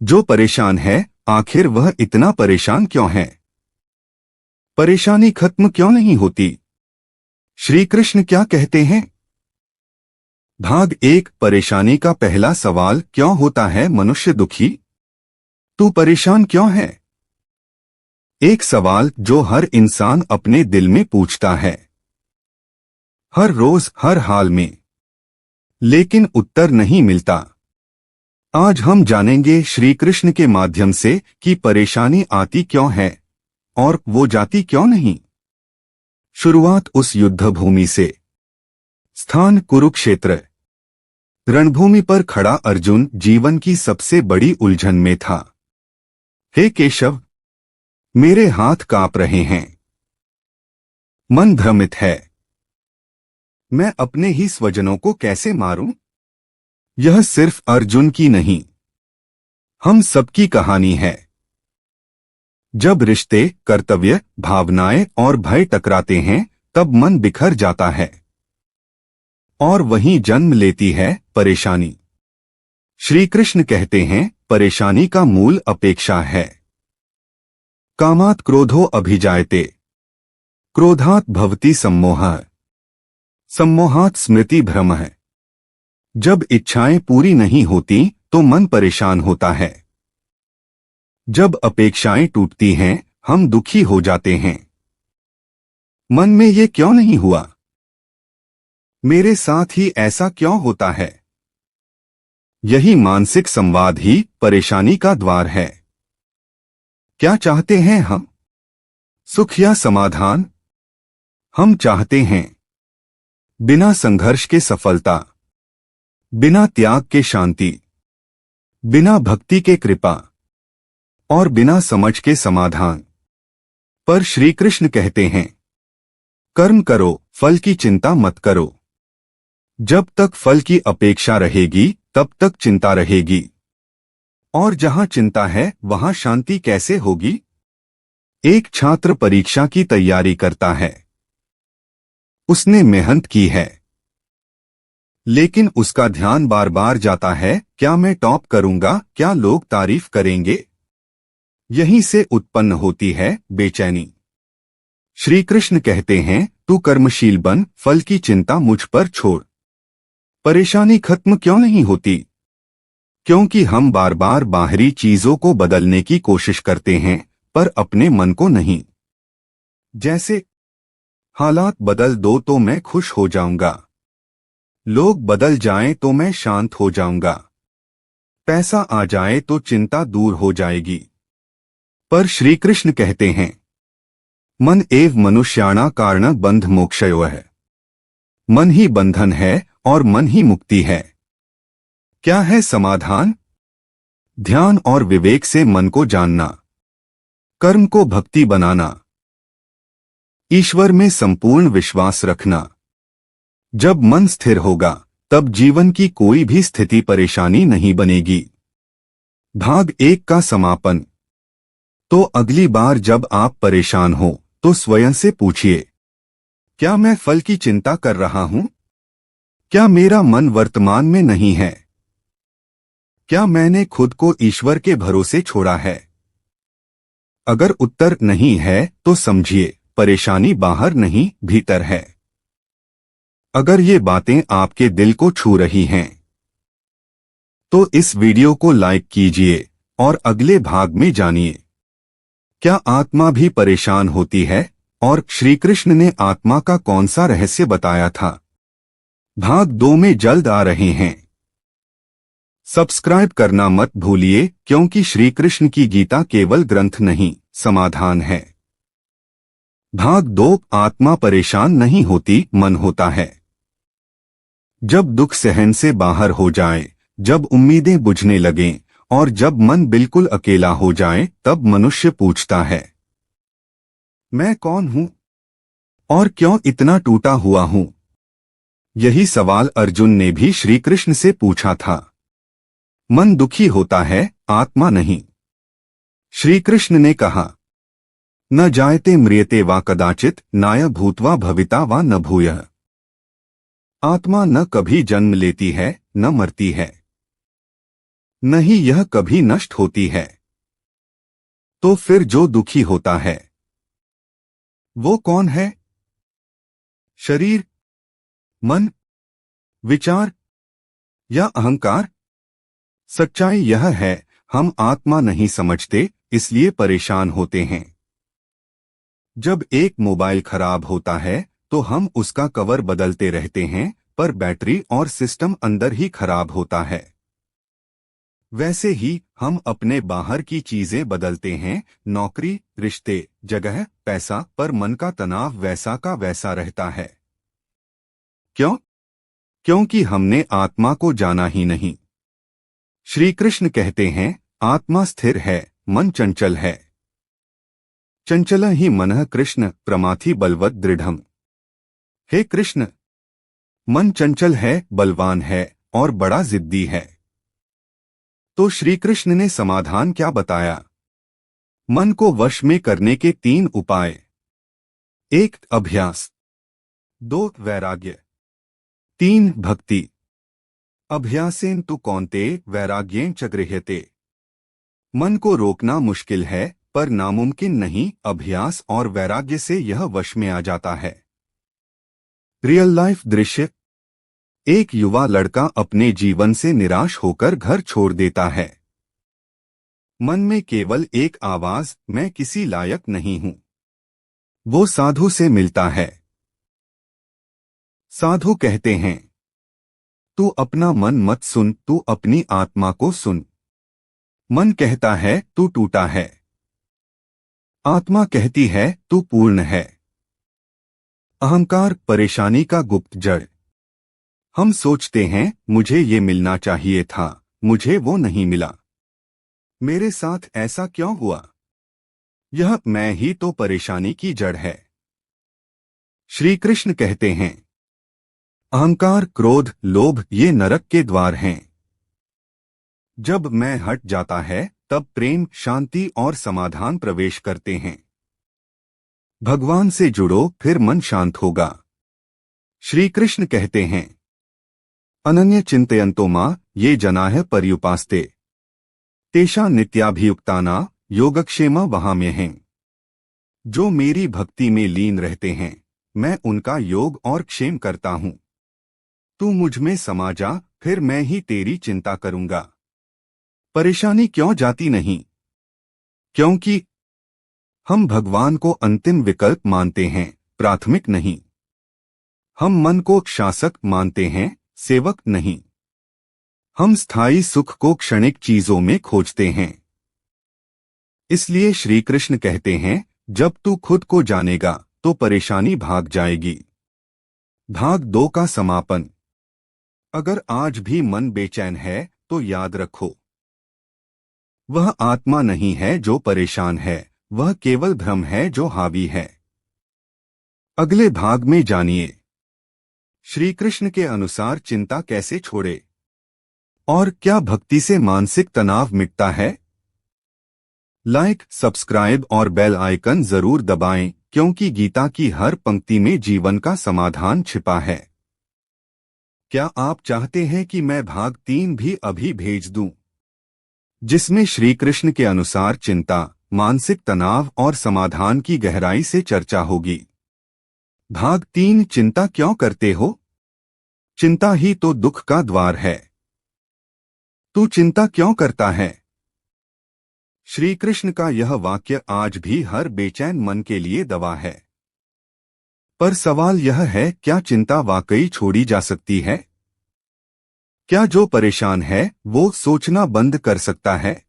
जो परेशान है, आखिर वह इतना परेशान क्यों है? परेशानी खत्म क्यों नहीं होती? श्री कृष्ण क्या कहते हैं? भाग 1। परेशानी का पहला सवाल, क्यों होता है मनुष्य दुखी? तू परेशान क्यों है? एक सवाल जो हर इंसान अपने दिल में पूछता है, हर रोज हर हाल में, लेकिन उत्तर नहीं मिलता। आज हम जानेंगे श्री कृष्ण के माध्यम से कि परेशानी आती क्यों है और वो जाती क्यों नहीं। शुरुआत उस युद्ध भूमि से। स्थान कुरुक्षेत्र। रणभूमि पर खड़ा अर्जुन जीवन की सबसे बड़ी उलझन में था। हे केशव, मेरे हाथ कांप रहे हैं, मन भ्रमित है, मैं अपने ही स्वजनों को कैसे मारूं? यह सिर्फ अर्जुन की नहीं, हम सबकी कहानी है। जब रिश्ते, कर्तव्य, भावनाएं और भय टकराते हैं, तब मन बिखर जाता है और वहीं जन्म लेती है परेशानी। श्री कृष्ण कहते हैं, परेशानी का मूल अपेक्षा है। कामात् क्रोधो अभिजायते, क्रोधात् भवति सम्मोहः, सम्मोहात् स्मृति भ्रमः। जब इच्छाएं पूरी नहीं होती तो मन परेशान होता है। जब अपेक्षाएं टूटती हैं, हम दुखी हो जाते हैं। मन में ये क्यों नहीं हुआ? मेरे साथ ही ऐसा क्यों होता है? यही मानसिक संवाद ही परेशानी का द्वार है। क्या चाहते हैं हम? सुख या समाधान? हम चाहते हैं बिना संघर्ष के सफलता, बिना त्याग के शांति, बिना भक्ति के कृपा और बिना समझ के समाधान। पर श्री कृष्ण कहते हैं, कर्म करो, फल की चिंता मत करो। जब तक फल की अपेक्षा रहेगी, तब तक चिंता रहेगी, और जहां चिंता है वहां शांति कैसे होगी? एक छात्र परीक्षा की तैयारी करता है। उसने मेहनत की है, लेकिन उसका ध्यान बार बार जाता है, क्या मैं टॉप करूंगा, क्या लोग तारीफ करेंगे? यहीं से उत्पन्न होती है बेचैनी। श्री कृष्ण कहते हैं, तू कर्मशील बन, फल की चिंता मुझ पर छोड़। परेशानी खत्म क्यों नहीं होती? क्योंकि हम बार बार बाहरी चीजों को बदलने की कोशिश करते हैं, पर अपने मन को नहीं। जैसे, हालात बदल दो तो मैं खुश हो जाऊंगा, लोग बदल जाएं तो मैं शांत हो जाऊंगा, पैसा आ जाए तो चिंता दूर हो जाएगी। पर श्री कृष्ण कहते हैं, मन एव मनुष्याणां कारण बंध मोक्षयोः। मन ही बंधन है और मन ही मुक्ति है। क्या है समाधान? ध्यान और विवेक से मन को जानना, कर्म को भक्ति बनाना, ईश्वर में संपूर्ण विश्वास रखना। जब मन स्थिर होगा, तब जीवन की कोई भी स्थिति परेशानी नहीं बनेगी। भाग 1 का समापन। तो अगली बार जब आप परेशान हो तो स्वयं से पूछिए, क्या मैं फल की चिंता कर रहा हूं? क्या मेरा मन वर्तमान में नहीं है? क्या मैंने खुद को ईश्वर के भरोसे छोड़ा है? अगर उत्तर नहीं है तो समझिए, परेशानी बाहर नहीं भीतर है। अगर ये बातें आपके दिल को छू रही हैं, तो इस वीडियो को लाइक कीजिए और अगले भाग में जानिए, क्या आत्मा भी परेशान होती है और श्री कृष्ण ने आत्मा का कौन सा रहस्य बताया था। भाग 2 में जल्द आ रहे हैं। सब्सक्राइब करना मत भूलिए, क्योंकि श्री कृष्ण की गीता केवल ग्रंथ नहीं, समाधान है। भाग 2। आत्मा परेशान नहीं होती, मन होता है। जब दुख सहन से बाहर हो जाए, जब उम्मीदें बुझने लगें और जब मन बिल्कुल अकेला हो जाए, तब मनुष्य पूछता है, मैं कौन हूं और क्यों इतना टूटा हुआ हूं? यही सवाल अर्जुन ने भी श्री कृष्ण से पूछा था। मन दुखी होता है, आत्मा नहीं। श्री कृष्ण ने कहा, न जायते म्रियते वा कदाचित, नाय भूत्वा भविता वा न भूयः। आत्मा न कभी जन्म लेती है, न मरती है। नहीं, यह कभी नष्ट होती है। तो फिर जो दुखी होता है वो कौन है? शरीर, मन, विचार या अहंकार? सच्चाई यह है, हम आत्मा नहीं समझते, इसलिए परेशान होते हैं। जब एक मोबाइल खराब होता है तो हम उसका कवर बदलते रहते हैं, पर बैटरी और सिस्टम अंदर ही खराब होता है। वैसे ही हम अपने बाहर की चीजें बदलते हैं, नौकरी, रिश्ते, जगह, पैसा, पर मन का तनाव वैसा का वैसा रहता है। क्यों? क्योंकि हमने आत्मा को जाना ही नहीं। श्री कृष्ण कहते हैं, आत्मा स्थिर है, मन चंचल है। चंचल ही मनः कृष्ण प्रमाथि बलवत दृढ़म। हे कृष्ण, मन चंचल है, बलवान है और बड़ा जिद्दी है। तो श्री कृष्ण ने समाधान क्या बताया? मन को वश में करने के 3 उपाय। 1 अभ्यास, 2 वैराग्य, 3 भक्ति। अभ्यासेन तु कौन्ते वैराग्येन च गृह्यते। मन को रोकना मुश्किल है, पर नामुमकिन नहीं। अभ्यास और वैराग्य से यह वश में आ जाता है। रियल लाइफ दृश्य। एक युवा लड़का अपने जीवन से निराश होकर घर छोड़ देता है। मन में केवल एक आवाज, मैं किसी लायक नहीं हूं। वो साधु से मिलता है। साधु कहते हैं, तू अपना मन मत सुन, तू अपनी आत्मा को सुन। मन कहता है तू टूटा है। आत्मा कहती है तू पूर्ण है। अहंकार परेशानी का गुप्त जड़। हम सोचते हैं, मुझे ये मिलना चाहिए था, मुझे वो नहीं मिला, मेरे साथ ऐसा क्यों हुआ? यह मैं ही तो परेशानी की जड़ है। श्री कृष्ण कहते हैं, अहंकार, क्रोध, लोभ ये नरक के द्वार हैं। जब मैं हट जाता है तब प्रेम, शांति और समाधान प्रवेश करते हैं। भगवान से जुड़ो, फिर मन शांत होगा। श्री कृष्ण कहते हैं, अनन्य चिंतयन्तो मां ये जनाः पर्युपास्ते तेषां नित्याभियुक्ताना योगक्षेमा वहाम्यहम्। जो मेरी भक्ति में लीन रहते हैं, मैं उनका योग और क्षेम करता हूं। तू मुझ में समा जा, फिर मैं ही तेरी चिंता करूंगा। परेशानी क्यों जाती नहीं? क्योंकि हम भगवान को अंतिम विकल्प मानते हैं, प्राथमिक नहीं। हम मन को शासक मानते हैं, सेवक नहीं। हम स्थायी सुख को क्षणिक चीजों में खोजते हैं। इसलिए श्री कृष्ण कहते हैं, जब तू खुद को जानेगा तो परेशानी भाग जाएगी। भाग 2 का समापन। अगर आज भी मन बेचैन है तो याद रखो, वह आत्मा नहीं है जो परेशान है, वह केवल भ्रम है जो हावी है। अगले भाग में जानिए, श्री कृष्ण के अनुसार चिंता कैसे छोड़े और क्या भक्ति से मानसिक तनाव मिटता है। लाइक, सब्सक्राइब और बेल आइकन जरूर दबाएं, क्योंकि गीता की हर पंक्ति में जीवन का समाधान छिपा है। क्या आप चाहते हैं कि मैं भाग 3 भी अभी भेज दूं, जिसमें श्री कृष्ण के अनुसार चिंता, मानसिक तनाव और समाधान की गहराई से चर्चा होगी? भाग 3, चिंता क्यों करते हो? चिंता ही तो दुख का द्वार है। तू चिंता क्यों करता है? श्री कृष्ण का यह वाक्य आज भी हर बेचैन मन के लिए दवा है। पर सवाल यह है, क्या चिंता वाकई छोड़ी जा सकती है? क्या जो परेशान है वो सोचना बंद कर सकता है?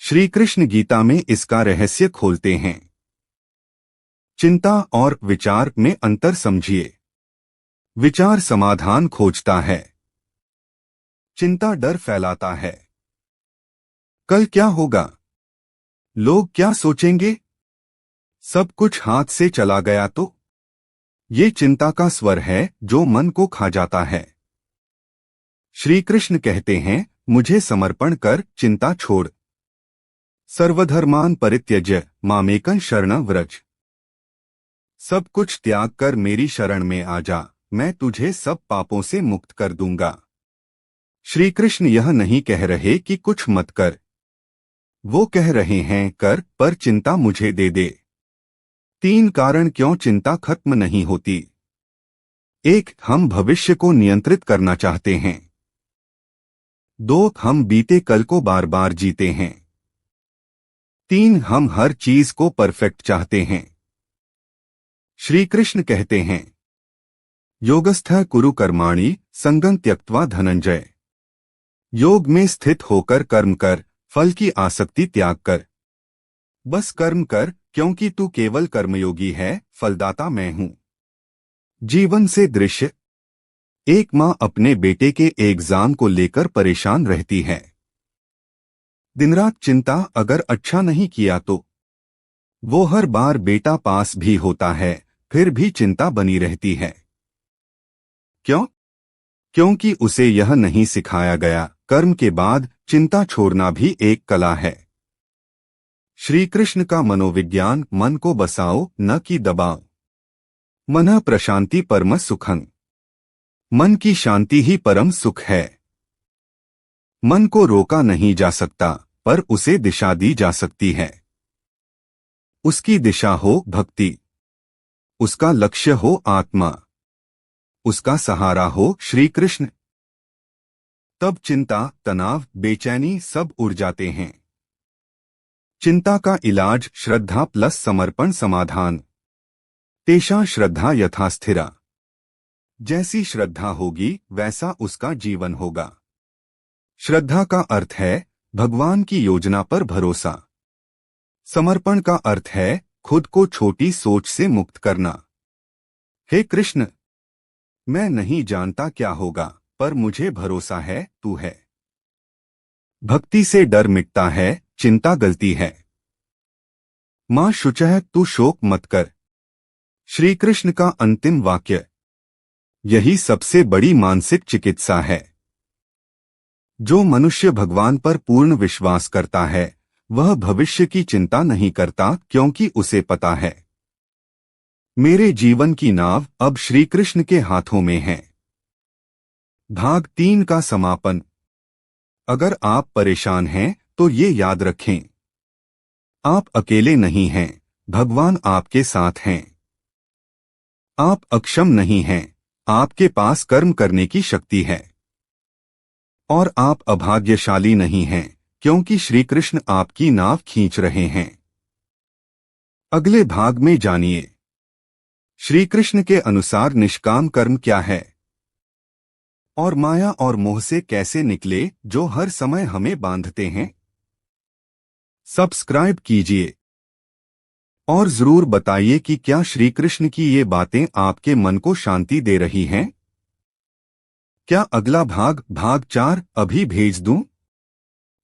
श्री कृष्ण गीता में इसका रहस्य खोलते हैं। चिंता और विचार में अंतर समझिए। विचार समाधान खोजता है, चिंता डर फैलाता है। कल क्या होगा? लोग क्या सोचेंगे? सब कुछ हाथ से चला गया तो? ये चिंता का स्वर है जो मन को खा जाता है। श्री कृष्ण कहते हैं, मुझे समर्पण कर, चिंता छोड़। सर्वधर्मान परित्यज्य मामेकं शरणं व्रज। सब कुछ त्याग कर मेरी शरण में आ जा, मैं तुझे सब पापों से मुक्त कर दूंगा। श्री कृष्ण यह नहीं कह रहे कि कुछ मत कर, वो कह रहे हैं कर, पर चिंता मुझे दे दे। 3 कारण क्यों चिंता खत्म नहीं होती। 1, हम भविष्य को नियंत्रित करना चाहते हैं। 2, हम बीते कल को बार बार जीते हैं। 3, हम हर चीज को परफेक्ट चाहते हैं। श्री कृष्ण कहते हैं, योगस्थः कुरु कर्माणि संगं त्यक्त्वा धनंजय। योग में स्थित होकर कर्म कर, फल की आसक्ति त्याग कर। बस कर्म कर, क्योंकि तू केवल कर्मयोगी है, फलदाता मैं हूं। जीवन से दृश्य। एक माँ अपने बेटे के एग्जाम को लेकर परेशान रहती है। दिन रात चिंता, अगर अच्छा नहीं किया तो। वो हर बार बेटा पास भी होता है, फिर भी चिंता बनी रहती है। क्यों? क्योंकि उसे यह नहीं सिखाया गया, कर्म के बाद चिंता छोड़ना भी एक कला है। श्री कृष्ण का मनोविज्ञान, मन को बसाओ न कि दबाओ। मनः प्रशांति परम सुखं। मन की शांति ही परम सुख है। मन को रोका नहीं जा सकता, पर उसे दिशा दी जा सकती है। उसकी दिशा हो भक्ति, उसका लक्ष्य हो आत्मा, उसका सहारा हो श्री कृष्ण। तब चिंता, तनाव, बेचैनी सब उड़ जाते हैं। चिंता का इलाज श्रद्धा प्लस समर्पण समाधान। तेषां श्रद्धा यथा स्थिरा। जैसी श्रद्धा होगी वैसा उसका जीवन होगा। श्रद्धा का अर्थ है भगवान की योजना पर भरोसा। समर्पण का अर्थ है खुद को छोटी सोच से मुक्त करना। हे कृष्ण, मैं नहीं जानता क्या होगा, पर मुझे भरोसा है तू है। भक्ति से डर मिटता है, चिंता गलती है। मां शुचः तू शोक मत कर। श्री कृष्ण का अंतिम वाक्य। यही सबसे बड़ी मानसिक चिकित्सा है। जो मनुष्य भगवान पर पूर्ण विश्वास करता है वह भविष्य की चिंता नहीं करता, क्योंकि उसे पता है मेरे जीवन की नाव अब श्री कृष्ण के हाथों में है। भाग 3 का समापन। अगर आप परेशान हैं तो ये याद रखें, आप अकेले नहीं हैं, भगवान आपके साथ हैं। आप अक्षम नहीं हैं, आपके पास कर्म करने की शक्ति है। और आप अभाग्यशाली नहीं हैं, क्योंकि श्री कृष्ण आपकी नाव खींच रहे हैं। अगले भाग में जानिए श्री कृष्ण के अनुसार निष्काम कर्म क्या है और माया और मोह से कैसे निकले जो हर समय हमें बांधते हैं। सब्सक्राइब कीजिए और जरूर बताइए कि क्या श्री कृष्ण की ये बातें आपके मन को शांति दे रही हैं। क्या अगला भाग, भाग 4 अभी भेज दूं,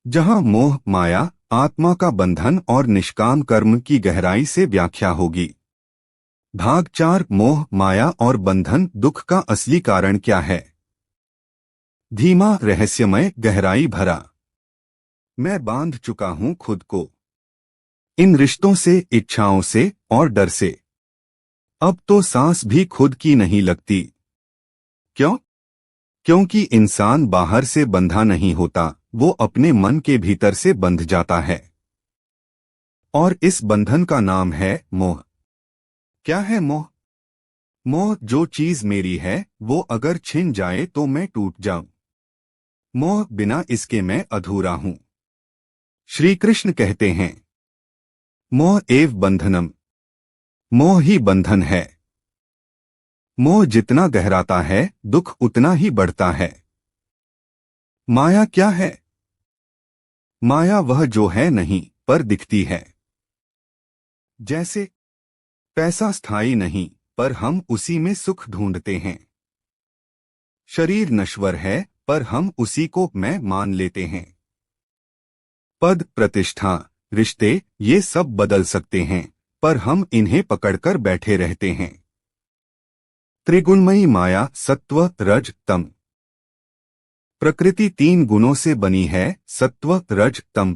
जहां मोह, माया, आत्मा का बंधन और निष्काम कर्म की गहराई से व्याख्या होगी। भाग 4 मोह, माया और बंधन, दुख का असली कारण क्या है। धीमा, रहस्यमय, गहराई भरा। मैं बांध चुका हूं खुद को इन रिश्तों से, इच्छाओं से और डर से। अब तो सांस भी खुद की नहीं लगती। क्यों? क्योंकि इंसान बाहर से बंधा नहीं होता, वो अपने मन के भीतर से बंध जाता है। और इस बंधन का नाम है मोह। क्या है मोह? मोह जो चीज मेरी है वो अगर छिन जाए तो मैं टूट जाऊं। मोह बिना इसके मैं अधूरा हूं। श्री कृष्ण कहते हैं, मोह एव बंधनम। मोह ही बंधन है। मोह जितना गहराता है दुख उतना ही बढ़ता है। माया क्या है? माया वह जो है नहीं पर दिखती है। जैसे पैसा स्थायी नहीं, पर हम उसी में सुख ढूंढते हैं। शरीर नश्वर है, पर हम उसी को मैं मान लेते हैं। पद, प्रतिष्ठा, रिश्ते ये सब बदल सकते हैं, पर हम इन्हें पकड़कर बैठे रहते हैं। त्रिगुणमयी माया, सत्व, रज, तम। प्रकृति 3 गुणों से बनी है, सत्व, रज, तम,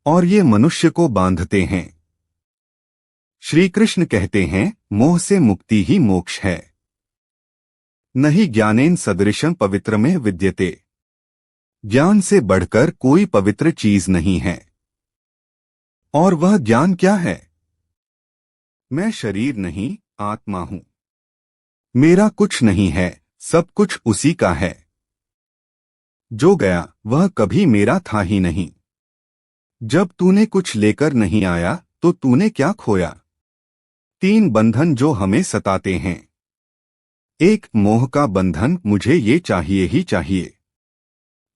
और ये मनुष्य को बांधते हैं। श्री कृष्ण कहते हैं, मोह से मुक्ति ही मोक्ष है। नहि ज्ञानेन सदृशं पवित्रमेव विद्यते। ज्ञान से बढ़कर कोई पवित्र चीज नहीं है। और वह ज्ञान क्या है? मैं शरीर नहीं, आत्मा हूं। मेरा कुछ नहीं है, सब कुछ उसी का है। जो गया वह कभी मेरा था ही नहीं। जब तूने कुछ लेकर नहीं आया तो तूने क्या खोया? 3 बंधन जो हमें सताते हैं। 1 मोह का बंधन, मुझे ये चाहिए ही चाहिए।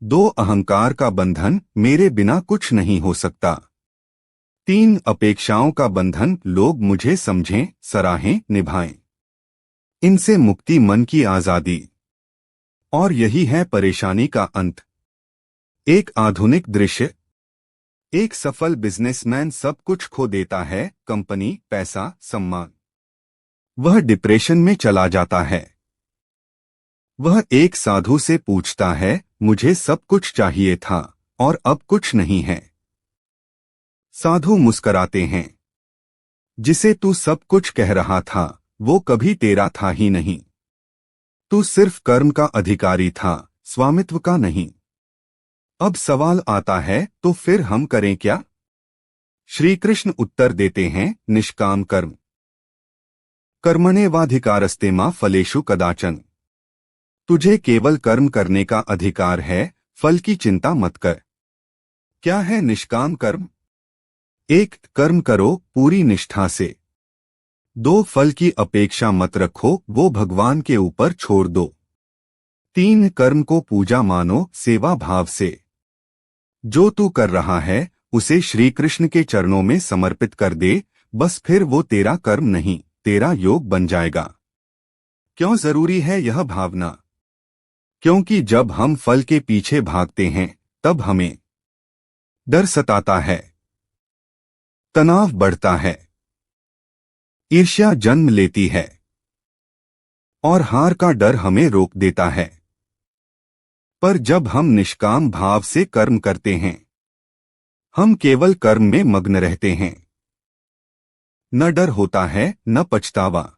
2 अहंकार का बंधन, मेरे बिना कुछ नहीं हो सकता। 3 अपेक्षाओं का बंधन, लोग मुझे समझें, सराहें, निभाएं। इनसे मुक्ति, मन की आजादी। और यही है परेशानी का अंत। एक आधुनिक दृश्य। एक सफल बिजनेसमैन सब कुछ खो देता है, कंपनी, पैसा, सम्मान। वह डिप्रेशन में चला जाता है। वह एक साधु से पूछता है, मुझे सब कुछ चाहिए था और अब कुछ नहीं है। साधु मुस्कराते हैं। जिसे तू सब कुछ कह रहा था वो कभी तेरा था ही नहीं। तू सिर्फ कर्म का अधिकारी था, स्वामित्व का नहीं। अब सवाल आता है, तो फिर हम करें क्या? श्री कृष्ण उत्तर देते हैं, निष्काम कर्म। कर्मण्येवाधिकारस्ते मा फलेषु कदाचन। तुझे केवल कर्म करने का अधिकार है, फल की चिंता मत कर। क्या है निष्काम कर्म? 1 कर्म करो पूरी निष्ठा से। 2 फल की अपेक्षा मत रखो, वो भगवान के ऊपर छोड़ दो। 3 कर्म को पूजा मानो, सेवा भाव से। जो तू कर रहा है उसे श्री कृष्ण के चरणों में समर्पित कर दे, बस फिर वो तेरा कर्म नहीं, तेरा योग बन जाएगा। क्यों जरूरी है यह भावना? क्योंकि जब हम फल के पीछे भागते हैं तब हमें डर सताता है, तनाव बढ़ता है, ईर्ष्या जन्म लेती है और हार का डर हमें रोक देता है। पर जब हम निष्काम भाव से कर्म करते हैं, हम केवल कर्म में मग्न रहते हैं। न डर होता है, न पछतावा।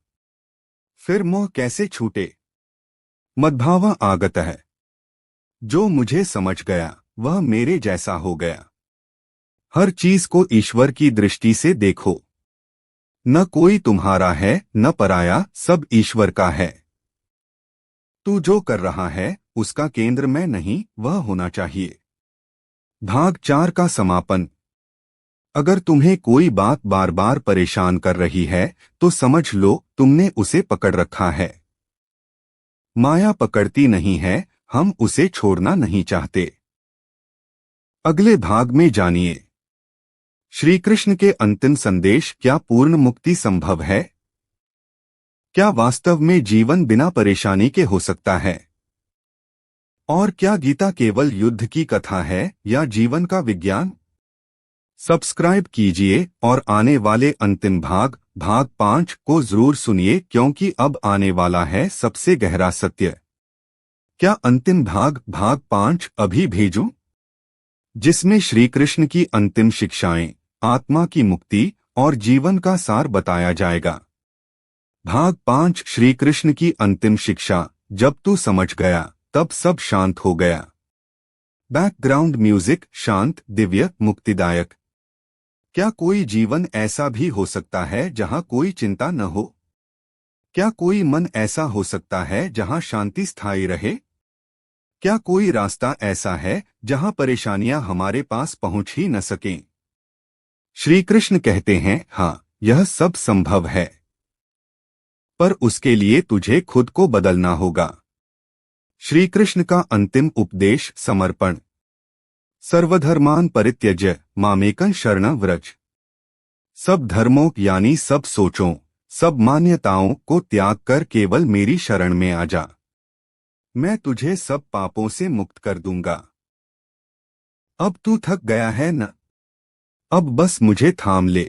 फिर मोह कैसे छूटे? मद्भावा आगत है। जो मुझे समझ गया वह मेरे जैसा हो गया। हर चीज को ईश्वर की दृष्टि से देखो। न कोई तुम्हारा है न पराया, सब ईश्वर का है। तू जो कर रहा है उसका केंद्र मैं नहीं, वह होना चाहिए। भाग 4 का समापन। अगर तुम्हें कोई बात बार बार परेशान कर रही है तो समझ लो तुमने उसे पकड़ रखा है। माया पकड़ती नहीं है, हम उसे छोड़ना नहीं चाहते। अगले भाग में जानिए, श्री कृष्ण के अंतिम संदेश, क्या पूर्ण मुक्ति संभव है? क्या वास्तव में जीवन बिना परेशानी के हो सकता है? और क्या गीता केवल युद्ध की कथा है या जीवन का विज्ञान? सब्सक्राइब कीजिए और आने वाले अंतिम भाग 5 को जरूर सुनिए, क्योंकि अब आने वाला है सबसे गहरा सत्य। क्या अंतिम भाग 5 अभी भेजूं? जिसमें श्री कृष्ण की अंतिम शिक्षाएं, आत्मा की मुक्ति और जीवन का सार बताया जाएगा। भाग 5, श्री कृष्ण की अंतिम शिक्षा, जब तू समझ गया तब सब शांत हो गया। बैकग्राउंड म्यूजिक शांत, दिव्य, मुक्तिदायक। क्या कोई जीवन ऐसा भी हो सकता है जहां कोई चिंता न हो? क्या कोई मन ऐसा हो सकता है जहां शांति स्थायी रहे? क्या कोई रास्ता ऐसा है जहां परेशानियां हमारे पास पहुंच ही न सकें? श्री कृष्ण कहते हैं, हाँ, यह सब संभव है, पर उसके लिए तुझे खुद को बदलना होगा। श्री कृष्ण का अंतिम उपदेश, समर्पण। सर्वधर्मान परित्यज्य मामेकं शरणं व्रज। सब धर्मों यानी सब सोचों, सब मान्यताओं को त्याग कर केवल मेरी शरण में आ जा। मैं तुझे सब पापों से मुक्त कर दूंगा। अब तू थक गया है न? अब बस मुझे थाम ले।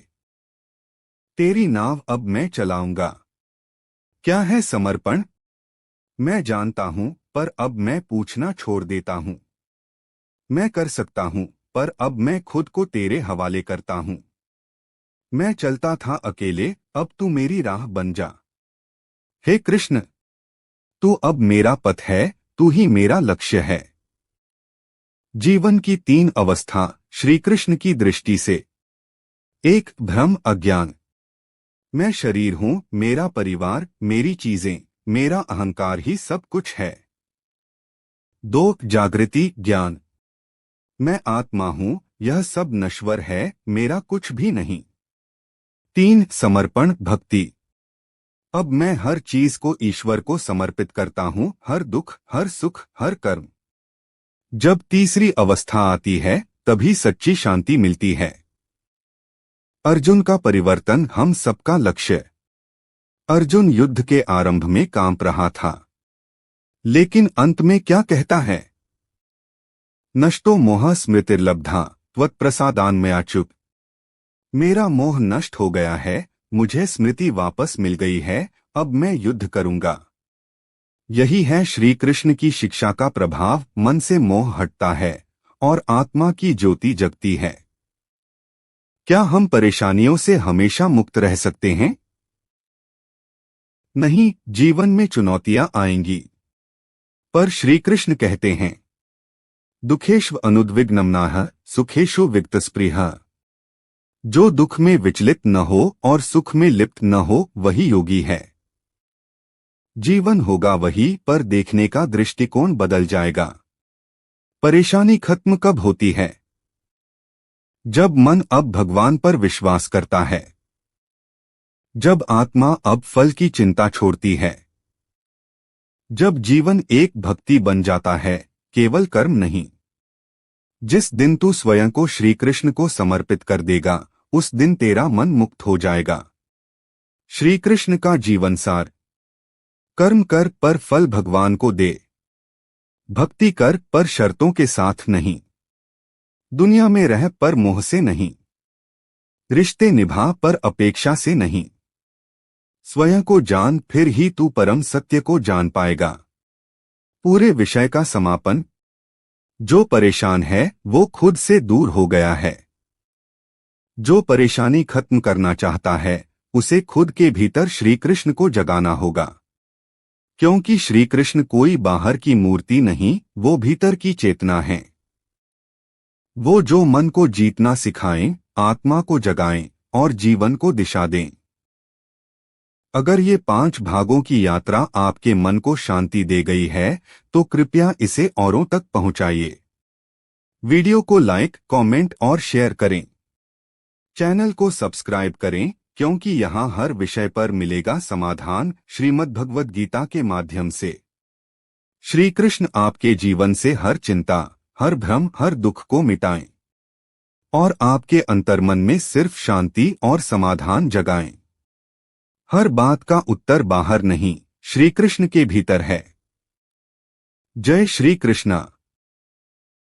तेरी नाव अब मैं चलाऊंगा। क्या है समर्पण? मैं जानता हूं, पर अब मैं पूछना छोड़ देता हूं। मैं कर सकता हूं, पर अब मैं खुद को तेरे हवाले करता हूं। मैं चलता था अकेले, अब तू मेरी राह बन जा। हे कृष्ण, तू अब मेरा पथ है, तू ही मेरा लक्ष्य है। जीवन की 3 अवस्था श्री कृष्ण की दृष्टि से। 1 भ्रम अज्ञान। मैं शरीर हूं, मेरा परिवार, मेरी चीजें, मेरा अहंकार ही सब कुछ है। 2 जागृति ज्ञान। मैं आत्मा हूं, यह सब नश्वर है, मेरा कुछ भी नहीं। 3 समर्पण भक्ति। अब मैं हर चीज को ईश्वर को समर्पित करता हूं, हर दुख, हर सुख, हर कर्म। जब तीसरी अवस्था आती है तभी सच्ची शांति मिलती है। अर्जुन का परिवर्तन हम सबका लक्ष्य। अर्जुन युद्ध के आरंभ में कांप रहा था, लेकिन अंत में क्या कहता है? नष्टो मोह स्मृतिर्लब्धा त्वत्प्रसादान्मयाच्युत। मेरा मोह नष्ट हो गया है, मुझे स्मृति वापस मिल गई है, अब मैं युद्ध करूंगा। यही है श्री कृष्ण की शिक्षा का प्रभाव। मन से मोह हटता है और आत्मा की ज्योति जगती है। क्या हम परेशानियों से हमेशा मुक्त रह सकते हैं? नहीं, जीवन में चुनौतियां आएंगी। पर श्री कृष्ण कहते हैं, दुखेष्व अनुद्विग्नमनाः सुखेषु विगतस्पृहः। जो दुख में विचलित न हो और सुख में लिप्त न हो, वही योगी है। जीवन होगा वही, पर देखने का दृष्टिकोण बदल जाएगा। परेशानी खत्म कब होती है? जब मन अब भगवान पर विश्वास करता है, जब आत्मा अब फल की चिंता छोड़ती है, जब जीवन एक भक्ति बन जाता है, केवल कर्म नहीं। जिस दिन तू स्वयं को श्री कृष्ण को समर्पित कर देगा, उस दिन तेरा मन मुक्त हो जाएगा। श्री कृष्ण का जीवन सार। कर्म कर पर फल भगवान को दे। भक्ति कर पर शर्तों के साथ नहीं। दुनिया में रह पर मोह से नहीं। रिश्ते निभा पर अपेक्षा से नहीं। स्वयं को जान, फिर ही तू परम सत्य को जान पाएगा। पूरे विषय का समापन। जो परेशान है वो खुद से दूर हो गया है। जो परेशानी खत्म करना चाहता है, उसे खुद के भीतर श्री कृष्ण को जगाना होगा। क्योंकि श्री कृष्ण कोई बाहर की मूर्ति नहीं, वो भीतर की चेतना है। वो जो मन को जीतना सिखाएं, आत्मा को जगाएं और जीवन को दिशा दें। अगर ये 5 भागों की यात्रा आपके मन को शांति दे गई है, तो कृपया इसे औरों तक पहुंचाइए। वीडियो को लाइक, कमेंट और शेयर करें। चैनल को सब्सक्राइब करें, क्योंकि यहाँ हर विषय पर मिलेगा समाधान श्रीमद् भगवद गीता के माध्यम से। श्री कृष्ण आपके जीवन से हर चिंता, हर भ्रम, हर दुख को मिटाएं और आपके अंतर्मन में सिर्फ शांति और समाधान जगाएं। हर बात का उत्तर बाहर नहीं, श्री कृष्ण के भीतर है। जय श्री कृष्णा।